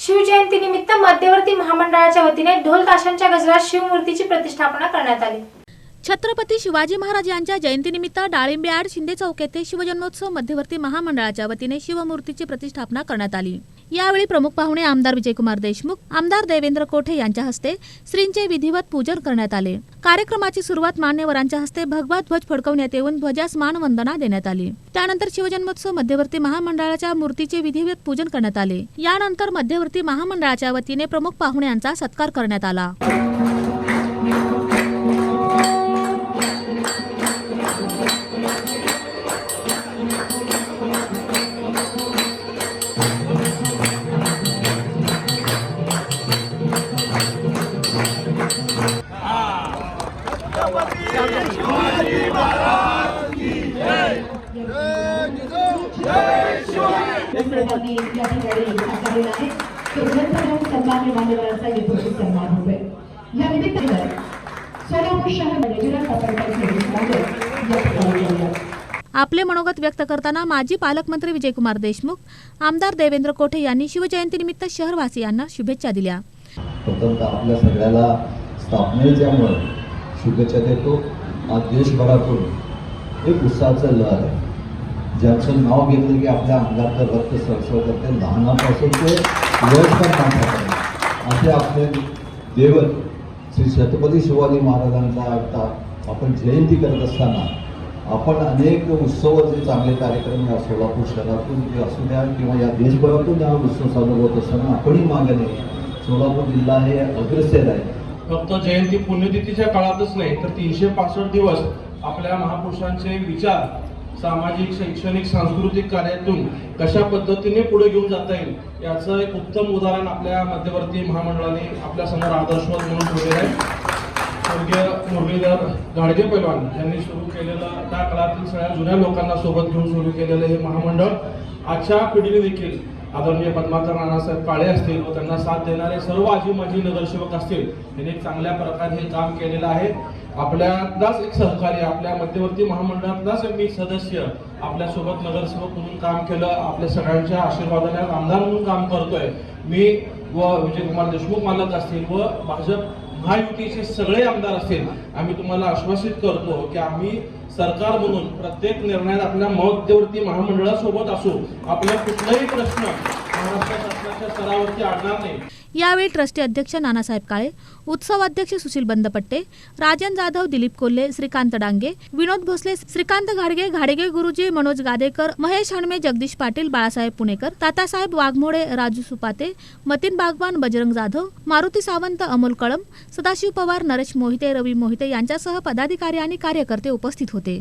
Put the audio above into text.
शिवजयंतीनिमित्त मध्यवर्ती महामंडळाच्या वतीने ढोल ताशांच्या गजरात शिवमूर्तीची प्रतिष्ठापना करण्यात आली। छत्रपती शिवाजी महाराज यांच्या जयंतीनिमित्त डाळिंबे आड शिंदे चौक येथे शिवजन्मोत्सव मध्यवर्ती महामंडळाच्या वतीने शिवमूर्तीची प्रतिष्ठापना करण्यात आली। यावेळी प्रमुख पाहुणे आमदार विजयकुमार देशमुख, आमदार देवेंद्र कोठे यांच्या हस्ते श्रींचे विधिवत पूजन करण्यात आले। कार्यक्रमाची सुरुवात मान्यवरांच्या हस्ते भगवा ध्वज फडकवण्यात येऊन ध्वजास मानवंदना देण्यात आली। त्यानंतर शिवजन्मोत्सव मध्यवर्ती महामंडळाच्या मूर्तीचे विधिवत पूजन करण्यात आले। यानंतर मध्यवर्ती महामंडळाच्या वतीने प्रमुख पाहुण्यांचा सत्कार करण्यात आला। शिवाजी महाराज की जय। जय शिवाजी। आपले मनोगत व्यक्त करताना माजी पालकमंत्री विजयकुमार देशमुख, आमदार देवेंद्र कोठे यांनी शिवजयंतीनिमित्त शहरवासियांना शुभेच्छा दिल्या। प्रथमतः आपल्या सगळ्याला स्थापनेच्यामुळे शुभेच्छा देतो। आज देशभरातून एक उत्साहाचं लहर आहे, ज्यांचं नाव घेतलं की आपल्या अंगाचं रक्त सळसळतं, ते लहानापासून ते वयस्करांपर्यंत असे आपले दैवत श्री छत्रपती शिवाजी महाराजांचा आता आपण जयंती करत असताना आपण अनेक उत्सव जे चांगले कार्यक्रम या सोलापूर शहरातून जे असू द्या किंवा या देशभरातून हा उत्सव साजरा होत असताना आपणही मागे नाही, सोलापूर जिल्हा हे अग्रेसर आहे। फक्त जयंती पुण्यतिथीच्या काळातच नाही तर 365 दिवस आपल्या महापुरुषांचे विचार सामाजिक, शैक्षणिक, सांस्कृतिक कार्यातून कशा पद्धतीने पुढे घेऊन जाता येईल याचं एक उत्तम उदाहरण आपल्या मध्यवर्ती महामंडळाने आपल्या समोर आदर्शवत म्हणून ठेवलेलं आहे। स्वर्गीय मुरलीधर घाडगे पैलवान यांनी सुरू केलेलं, त्या काळातील सगळ्या जुन्या लोकांना सोबत घेऊन सुरू केलेलं हे महामंडळ आजच्या पिढीने देखील आदरणीय पद्माकर नानासाहेब काळे असतील व त्यांना साथ देणारे सर्व आजी माजी नगरसेवक असतील यांनी एक चांगल्या प्रकारे हे काम केलेलं आहे। आपल्यालाच एक सहकारी, आपल्या मध्यवर्ती महामंडळातलाच मी सदस्य आपल्यासोबत नगरसेवक म्हणून काम केलं, आपल्या सगळ्यांच्या आशीर्वादाने आमदार म्हणून काम करतोय मी व विजयकुमार देशमुख मालक असतील व भाजप महायुतीचे सगळे आमदार असतील। आम्ही तुम्हाला आश्वासित करतो की आम्ही सरकार म्हणून प्रत्येक निर्णयात आपल्या मध्यवर्ती महामंडळासोबत असू। आपला कुठलाही प्रश्न महाराष्ट्र शासनाच्या स्तरावरती आणणार नाही। यावेळी ट्रस्टी अध्यक्ष नानासाहेब काळे, उत्सवाध्यक्ष सुशील बंदपट्टे, राजन जाधव, दिलीप कोल्हे, श्रीकांत डांगे, विनोद भोसले, श्रीकांत घाडगे, घाडगे गुरुजी, मनोज गादेकर, महेश हणमे, जगदीश पाटील, बाळासाहेब पुणेकर, तातासाहेब वाघमोडे, राजू सुपाते, मतीन बागवान, बजरंग जाधव, मारुती सावंत, अमोल कळम, सदाशिव पवार, नरेश मोहिते, रवी मोहिते यांच्यासह पदाधिकारी आणि कार्यकर्ते उपस्थित होते।